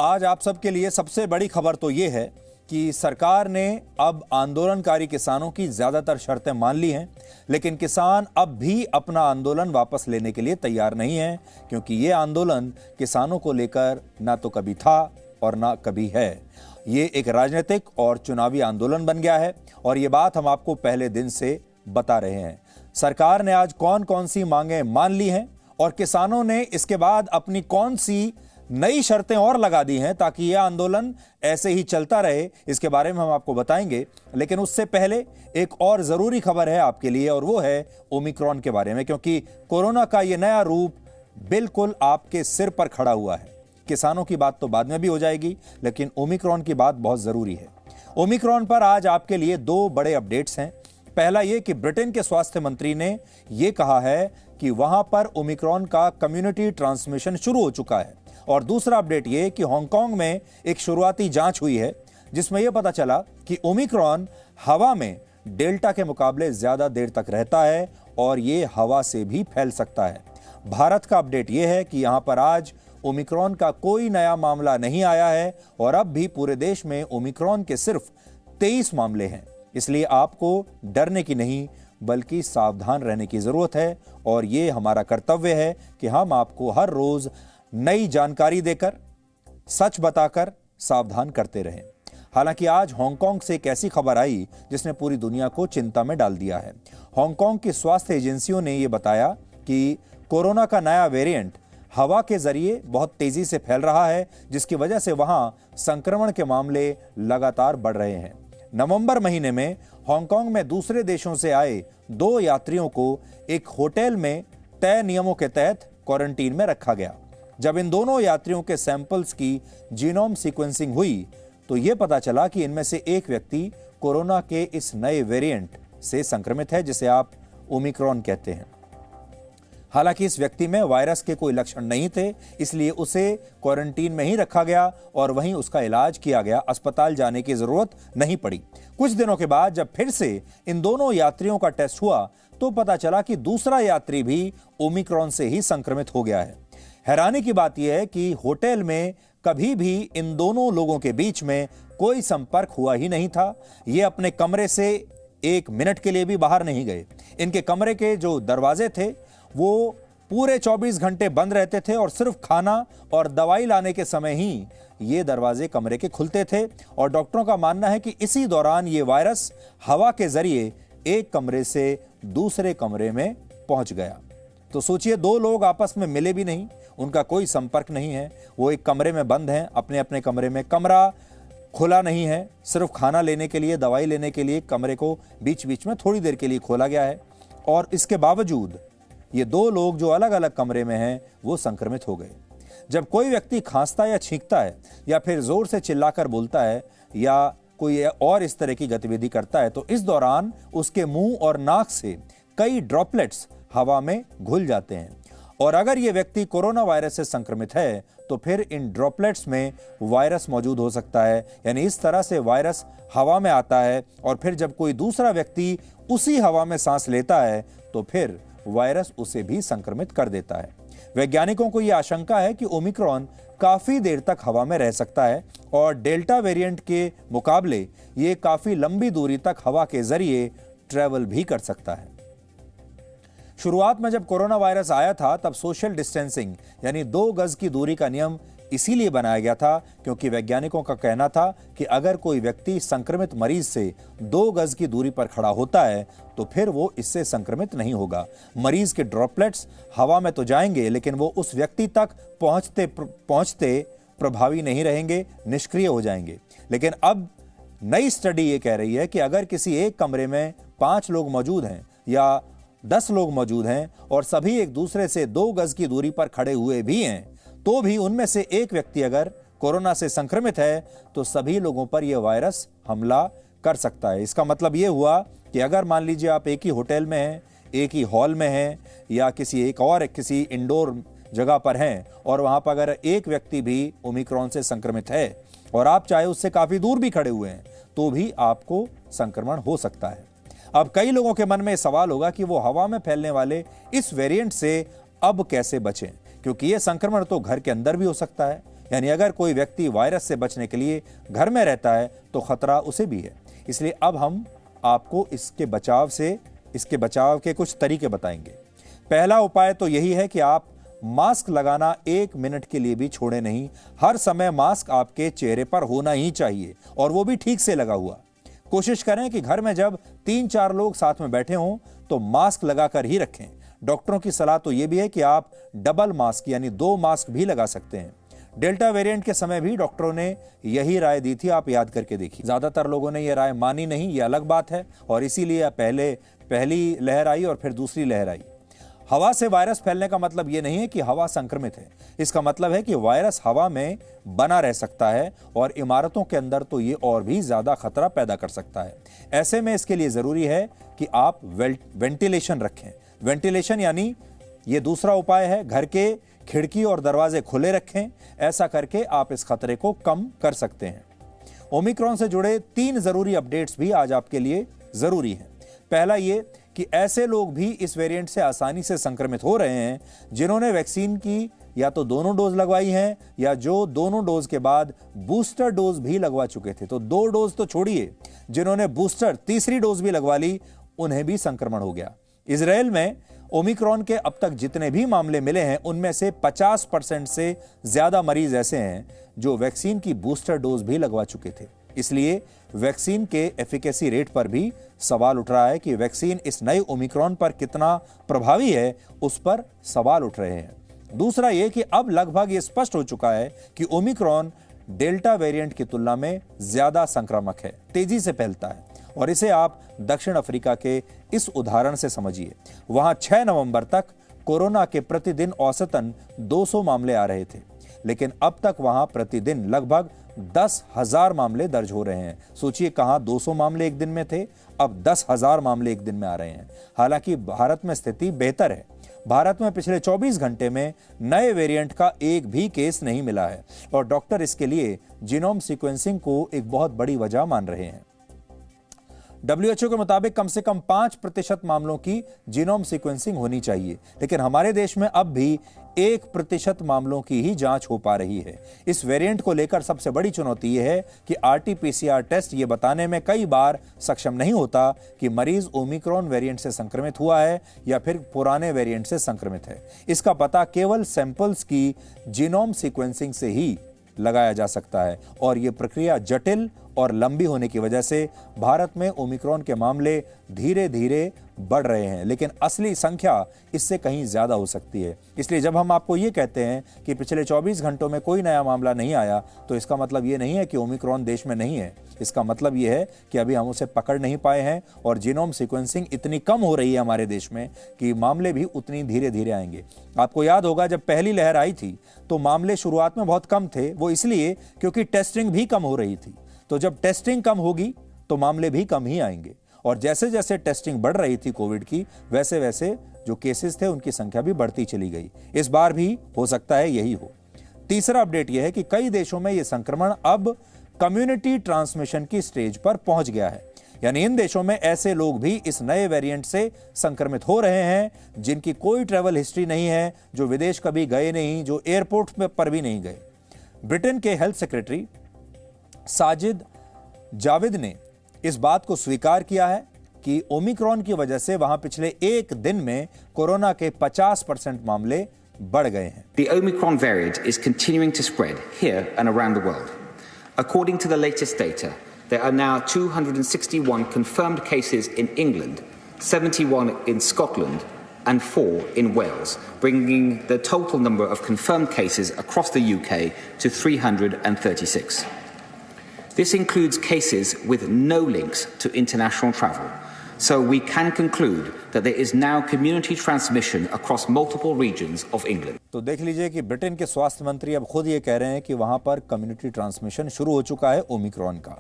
आज आप सबके लिए सबसे बड़ी खबर तो ये है कि सरकार ने अब आंदोलनकारी किसानों की ज्यादातर शर्तें मान ली हैं, लेकिन किसान अब भी अपना आंदोलन वापस लेने के लिए तैयार नहीं है, क्योंकि ये आंदोलन किसानों को लेकर ना तो कभी था और ना कभी है। ये एक राजनीतिक और चुनावी आंदोलन बन गया है और ये बात हम आपको पहले दिन से बता रहे हैं। सरकार ने आज कौन कौन सी मांगें मान ली हैं और किसानों ने इसके बाद अपनी कौन सी नई शर्तें और लगा दी हैं ताकि यह आंदोलन ऐसे ही चलता रहे, इसके बारे में हम आपको बताएंगे। लेकिन उससे पहले एक और जरूरी खबर है आपके लिए और वो है ओमिक्रॉन के बारे में, क्योंकि कोरोना का यह नया रूप बिल्कुल आपके सिर पर खड़ा हुआ है। किसानों की बात तो बाद में भी हो जाएगी, लेकिन ओमिक्रॉन की बात बहुत जरूरी है। ओमिक्रॉन पर आज आपके लिए दो बड़े अपडेट्स हैं। पहला यह कि ब्रिटेन के स्वास्थ्य मंत्री ने यह कहा है कि वहां पर ओमिक्रॉन का कम्युनिटी ट्रांसमिशन शुरू हो चुका है, और दूसरा अपडेट यह कि हांगकांग में एक शुरुआती जांच हुई है जिसमें यह पता चला कि ओमिक्रॉन हवा में डेल्टा के मुकाबले ज्यादा देर तक रहता है और यह हवा से भी फैल सकता है। भारत का अपडेट यह है कि यहां पर आज ओमिक्रॉन का कोई नया मामला नहीं आया है और अब भी पूरे देश में ओमिक्रॉन के सिर्फ 23 मामले हैं। इसलिए आपको डरने की नहीं बल्कि सावधान रहने की जरूरत है, और यह हमारा कर्तव्य है कि हम आपको हर रोज नई जानकारी देकर, सच बताकर सावधान करते रहें। हालांकि आज हांगकांग से एक ऐसी खबर आई जिसने पूरी दुनिया को चिंता में डाल दिया है। हांगकांग की स्वास्थ्य एजेंसियों ने यह बताया कि कोरोना का नया वेरिएंट हवा के जरिए बहुत तेजी से फैल रहा है, जिसकी वजह से वहां संक्रमण के मामले लगातार बढ़ रहे हैं। नवंबर महीने में हांगकांग में दूसरे देशों से आए 2 यात्रियों को एक होटल में तय नियमों के तहत क्वारंटीन में रखा गया। जब इन दोनों यात्रियों के सैंपल्स की जीनोम सीक्वेंसिंग हुई तो यह पता चला कि इनमें से एक व्यक्ति कोरोना के इस नए वेरिएंट से संक्रमित है, जिसे आप ओमिक्रॉन कहते हैं। हालांकि इस व्यक्ति में वायरस के कोई लक्षण नहीं थे, इसलिए उसे क्वारंटीन में ही रखा गया और वहीं उसका इलाज किया गया। अस्पताल जाने की जरूरत नहीं पड़ी। कुछ दिनों के बाद जब फिर से इन दोनों यात्रियों का टेस्ट हुआ तो पता चला कि दूसरा यात्री भी ओमिक्रॉन से ही संक्रमित हो गया है। हैरानी की बात यह है कि होटल में कभी भी इन दोनों लोगों के बीच में कोई संपर्क हुआ ही नहीं था। ये अपने कमरे से 1 मिनट के लिए भी बाहर नहीं गए। इनके कमरे के जो दरवाजे थे वो पूरे 24 घंटे बंद रहते थे और सिर्फ खाना और दवाई लाने के समय ही ये दरवाजे कमरे के खुलते थे, और डॉक्टरों का मानना है कि इसी दौरान ये वायरस हवा के जरिए एक कमरे से दूसरे कमरे में पहुंच गया। तो सोचिए, 2 लोग आपस में मिले भी नहीं, उनका कोई संपर्क नहीं है, वो एक कमरे में बंद हैं, अपने अपने कमरे में। कमरा खुला नहीं है, सिर्फ खाना लेने के लिए, दवाई लेने के लिए कमरे को बीच बीच में थोड़ी देर के लिए खोला गया है, और इसके बावजूद ये 2 लोग जो अलग अलग कमरे में हैं वो संक्रमित हो गए। जब कोई व्यक्ति खांसता या छींकता है या फिर जोर से चिल्लाकर बोलता है या कोई और इस तरह की गतिविधि करता है तो इस दौरान उसके मुंह और नाक से कई ड्रॉपलेट्स हवा में घुल जाते हैं, और अगर ये व्यक्ति कोरोना वायरस से संक्रमित है तो फिर इन ड्रॉपलेट्स में वायरस मौजूद हो सकता है। यानी इस तरह से वायरस हवा में आता है और फिर जब कोई दूसरा व्यक्ति उसी हवा में सांस लेता है तो फिर वायरस उसे भी संक्रमित कर देता है। वैज्ञानिकों को यह आशंका है कि ओमिक्रॉन काफी देर तक हवा में रह सकता है और डेल्टा वेरिएंट के मुकाबले ये काफी लंबी दूरी तक हवा के जरिए ट्रैवल भी कर सकता है। शुरुआत में जब कोरोना वायरस आया था तब सोशल डिस्टेंसिंग यानी 2 गज की दूरी का नियम इसीलिए बनाया गया था क्योंकि वैज्ञानिकों का कहना था कि अगर कोई व्यक्ति संक्रमित मरीज से 2 गज की दूरी पर खड़ा होता है तो फिर वो इससे संक्रमित नहीं होगा। मरीज के ड्रॉपलेट्स हवा में तो जाएंगे लेकिन वो उस व्यक्ति तक पहुंचते प्रभावी नहीं रहेंगे, निष्क्रिय हो जाएंगे। लेकिन अब नई स्टडी ये कह रही है कि अगर किसी एक कमरे में 5 लोग मौजूद हैं या 10 लोग मौजूद हैं और सभी एक दूसरे से 2 गज की दूरी पर खड़े हुए भी हैं तो भी उनमें से एक व्यक्ति अगर कोरोना से संक्रमित है तो सभी लोगों पर यह वायरस हमला कर सकता है। इसका मतलब यह हुआ कि अगर मान लीजिए आप एक ही होटल में हैं, एक ही हॉल में हैं या किसी इंडोर जगह पर हैं और वहां पर अगर एक व्यक्ति भी ओमिक्रॉन से संक्रमित है और आप चाहे उससे काफी दूर भी खड़े हुए हैं तो भी आपको संक्रमण हो सकता है। अब कई लोगों के मन में सवाल होगा कि वो हवा में फैलने वाले इस वेरिएंट से अब कैसे बचें, क्योंकि यह संक्रमण तो घर के अंदर भी हो सकता है, यानी अगर कोई व्यक्ति वायरस से बचने के लिए घर में रहता है तो खतरा उसे भी है। इसलिए अब हम आपको इसके बचाव के कुछ तरीके बताएंगे। पहला उपाय तो यही है कि आप मास्क लगाना 1 मिनट के लिए भी छोड़े नहीं। हर समय मास्क आपके चेहरे पर होना ही चाहिए और वो भी ठीक से लगा हुआ। कोशिश करें कि घर में जब 3-4 लोग साथ में बैठे हों तो मास्क लगाकर ही रखें। डॉक्टरों की सलाह तो यह भी है कि आप डबल मास्क यानी 2 मास्क भी लगा सकते हैं। डेल्टा वेरिएंट के समय भी डॉक्टरों ने यही राय दी थी, आप याद करके देखिए। ज्यादातर लोगों ने यह राय मानी नहीं, यह अलग बात है, और इसीलिए पहली लहर आई और फिर दूसरी लहर आई। हवा से वायरस फैलने का मतलब यह नहीं है कि हवा संक्रमित है। इसका मतलब है कि वायरस हवा में बना रह सकता है और इमारतों के अंदर तो ये और भी ज्यादा खतरा पैदा कर सकता है। ऐसे में इसके लिए जरूरी है कि आप वेंटिलेशन रखें। वेंटिलेशन यानी ये दूसरा उपाय है, घर के खिड़की और दरवाजे खुले रखें। ऐसा करके आप इस खतरे को कम कर सकते हैं। ओमिक्रॉन से जुड़े 3 जरूरी अपडेट्स भी आज आपके लिए जरूरी हैं। पहला ये कि ऐसे लोग भी इस वेरिएंट से आसानी से संक्रमित हो रहे हैं जिन्होंने वैक्सीन की या तो दोनों डोज लगवाई हैं या जो दोनों डोज के बाद बूस्टर डोज भी लगवा चुके थे। तो 2 डोज तो छोड़िए, जिन्होंने बूस्टर तीसरी डोज भी लगवा ली उन्हें भी संक्रमण हो गया। इजराइल में ओमिक्रॉन के अब तक जितने भी मामले मिले हैं उनमें से 50% से ज्यादा मरीज ऐसे हैं जो वैक्सीन की बूस्टर डोज भी लगवा चुके थे। इसलिए वैक्सीन के एफिकेसी रेट पर भी सवाल उठ रहा है कि वैक्सीन इस नए ओमिक्रॉन पर कितना प्रभावी है, उस पर सवाल उठ रहे हैं। दूसरा यह कि अब लगभग ये स्पष्ट हो चुका है कि ओमिक्रॉन डेल्टा वेरिएंट की तुलना में ज्यादा संक्रामक है, तेजी से फैलता है, और इसे आप दक्षिण अफ्रीका के इस उदाहरण से समझिए। वहां 6 नवंबर तक कोरोना के प्रतिदिन औसतन 200 मामले आ रहे थे, लेकिन अब तक वहां प्रतिदिन लगभग 10,000 मामले दर्ज हो रहे हैं। सोचिए, कहां 200 मामले एक दिन में थे, अब 10,000 मामले एक दिन में आ रहे हैं। हालांकि भारत में स्थिति बेहतर है। भारत में पिछले 24 घंटे में नए वेरिएंट का एक भी केस नहीं मिला है और डॉक्टर इसके लिए जीनोम सीक्वेंसिंग को एक बहुत बड़ी वजह मान रहे हैं। WHO के मुताबिक कम से कम 5% मामलों की जीनोम सीक्वेंसिंग होनी चाहिए, लेकिन हमारे देश में अब भी 1% मामलों की ही जांच हो पा रही है। इस वेरिएंट को लेकर सबसे बड़ी चुनौती यह है कि RT-PCR टेस्ट ये बताने में कई बार सक्षम नहीं होता कि मरीज ओमिक्रॉन वेरिएंट से संक्रमित हुआ है या फिर पुराने वेरिएंट से संक्रमित है। इसका पता केवल सैंपल्स की जीनोम सीक्वेंसिंग से ही लगाया जा सकता है और यह प्रक्रिया जटिल और लंबी होने की वजह से भारत में ओमिक्रॉन के मामले धीरे धीरे बढ़ रहे हैं, लेकिन असली संख्या इससे कहीं ज्यादा हो सकती है। इसलिए जब हम आपको ये कहते हैं कि पिछले 24 घंटों में कोई नया मामला नहीं आया, तो इसका मतलब ये नहीं है कि ओमिक्रॉन देश में नहीं है। इसका मतलब ये है कि अभी हम उसे पकड़ नहीं पाए हैं और जीनोम सीक्वेंसिंग इतनी कम हो रही है हमारे देश में कि मामले भी उतनी धीरे धीरे आएंगे। आपको याद होगा, जब पहली लहर आई थी तो मामले शुरुआत में बहुत कम थे। वो इसलिए क्योंकि टेस्टिंग भी कम हो रही थी। तो जब टेस्टिंग कम होगी तो मामले भी कम ही आएंगे, और जैसे जैसे टेस्टिंग बढ़ रही थी कोविड की, वैसे वैसे जो केसेस थे उनकी संख्या भी बढ़ती चली गई। इस बार भी हो सकता है यही हो। तीसरा अपडेट यह है कि कई देशों में यह संक्रमण अब कम्युनिटी ट्रांसमिशन की स्टेज पर पहुंच गया है, यानी इन देशों में ऐसे लोग भी इस नए वेरिएंट से संक्रमित हो रहे हैं जिनकी कोई ट्रैवल हिस्ट्री नहीं है, जो विदेश कभी गए नहीं, जो एयरपोर्ट पर भी नहीं गए। ब्रिटेन के हेल्थ सेक्रेटरी साजिद जाविद ने इस बात को स्वीकार किया है कि ओमिक्रॉन की वजह से वहां पिछले एक दिन में कोरोना के 50% मामले बढ़ गए हैं। The Omicron variant is continuing to spread here and around the world. According to the latest data, there are now 261 confirmed cases in England, 71 in Scotland, and 4 in Wales, bringing the total number of confirmed cases across the UK to 336. This includes cases with no links to international travel, so we can conclude that there is now community transmission across multiple regions of England. तो देख लीजिए कि Britain के स्वास्थ्य मंत्री अब खुद ये कह रहे हैं कि वहां पर कम्युनिटी ट्रांसमिशन शुरू हो चुका है ओमिक्रॉन का।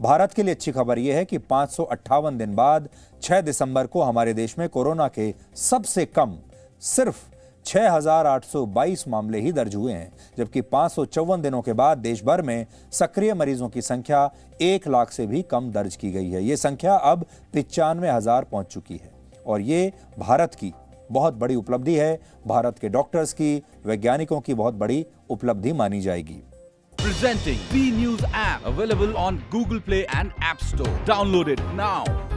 भारत के लिए अच्छी खबर यह है कि 558 दिन बाद 6 दिसंबर को हमारे देश में कोरोना के सबसे कम सिर्फ 6,822 मामले ही दर्ज हुए हैं, जबकि 554 दिनों के बाद देश भर में सक्रिय मरीजों की संख्या 1 लाख से भी कम दर्ज की गई है। ये संख्या अब 95,000 पहुंच चुकी है और ये भारत की बहुत बड़ी उपलब्धि है, भारत के डॉक्टर्स की, वैज्ञानिकों की बहुत बड़ी उपलब्धि मानी जाएगी। Presenting B News app, available on Google Play and App Store. Download it now.